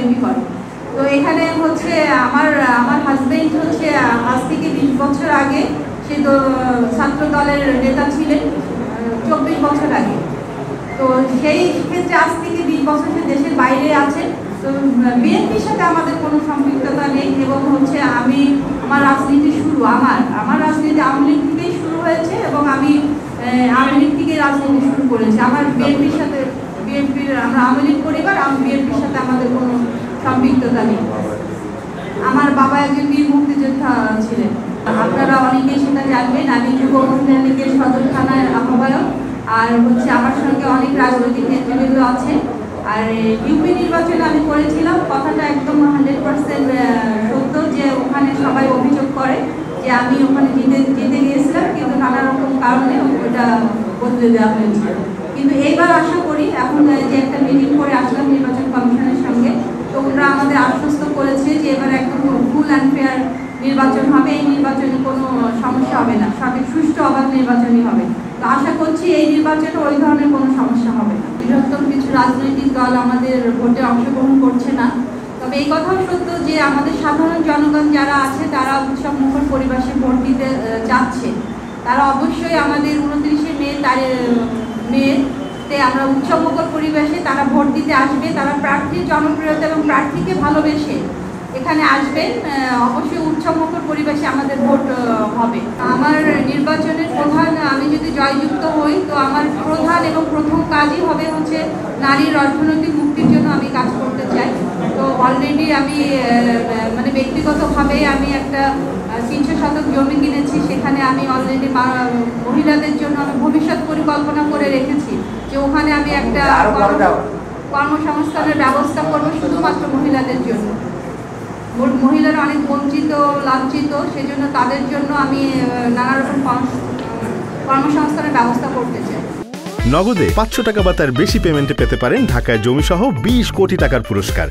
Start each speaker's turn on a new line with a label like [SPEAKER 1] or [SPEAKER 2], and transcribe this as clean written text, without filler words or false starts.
[SPEAKER 1] রাজনীতি করে। তো এখানে হচ্ছে আমার হাজবেন্ড হচ্ছে আজ থেকে 20 বছর আগে সে তো ছাত্র দলের নেতা ছিলেন 24 বছর আগে। তো সেই ক্ষেত্রে আজ থেকে 20 বছর সে দেশের বাইরে আছেন। তো বিএনপির সাথে আমাদের কোনো সম্পৃক্ততা নেই এবং হচ্ছে আমার রাজনীতি শুরু আমার রাজনীতি আওয়ামী লীগ থেকেই শুরু হয়েছে এবং আমি আওয়ামী লীগ থেকে রাজনীতি শুরু করেছি। আমার বিএনপির সাথে আমরা আওয়ামী লীগ পরিবার, বিএনপির সাথে আমাদের কোনো সম্পৃক্ততা নেই। আমার বাবা একজন বীর মুক্তিযোদ্ধা ছিলেন, আপনারা অনেকেই সেটা জানবেন। আমি যুব মহিলা লীগের সদর থানার আহ্বায়ক, আর হচ্ছে আমার সঙ্গে অনেক রাজনৈতিক নেতৃবৃন্দ আছে। আর ইউপি নির্বাচনে আমি করেছিলাম, কথাটা একদম 100% সত্য যে ওখানে সবাই অভিযোগ করে যে আমি ওখানে জিতে গিয়েছিলাম, কিন্তু নানা রকম কারণে ওটা বদলে দেওয়া হয়েছিল। কিন্তু এইবার আশা করি এখন যে একটা মিটিং করে আসলাম নির্বাচন কমিশনের সঙ্গে, তো ওরা আমাদের আশ্বস্ত করেছে যে এবার একদম ফুল অ্যান্ড ফেয়ার নির্বাচন হবে, এই নির্বাচনে কোনো সমস্যা হবে না, সঠিক সুষ্ঠু অবাধ নির্বাচনই হবে। তো আশা করছি এই নির্বাচনে ওই ধরনের কোনো সমস্যা হবে না। বৃহত্তম কিছু রাজনৈতিক দল আমাদের ভোটে অংশগ্রহণ করছে না, তবে এই কথাও সত্য যে আমাদের সাধারণ জনগণ যারা আছে তারা উৎসব মুখর পরিবেশে ভোট দিতে যাচ্ছে। তারা অবশ্যই আমাদের 29শে মেতে আমরা উৎসব মুখর পরিবেশে তারা ভোট দিতে আসবে। তারা প্রার্থীর জনপ্রিয়তা এবং প্রার্থীকে ভালোবেসে এখানে আসবেন। অবশ্যই উৎসবমুখর পরিবেশে আমাদের ভোট হবে। আমার নির্বাচনের প্রধান, আমি যদি জয়যুক্ত হই তো আমার প্রধান এবং প্রথম কাজই হবে হচ্ছে নারীর অর্থনৈতিক মুক্তির জন্য আমি কাজ করতে চাই। তো অলরেডি আমি মানে ব্যক্তিগতভাবে আমি একটা 300 শতক জমি কিনেছি, সেখানে আমি অলরেডি মহিলাদের জন্য আমি ভবিষ্যৎ পরিকল্পনা করে রেখেছি যে ওখানে আমি একটা কর্মসংস্থানের ব্যবস্থা করবো শুধুমাত্র মহিলাদের জন্য। মহিলারা অনেক বঞ্চিত লাঞ্ছিত, সেজন্য তাদের জন্য আমি নানা রকম কর্মসংস্থানের ব্যবস্থা করতে চাই।
[SPEAKER 2] নগদে 500 টাকা বা তার বেশি পেমেন্টে পেতে পারেন ঢাকায় জমিসহ 20 কোটি টাকার পুরস্কার।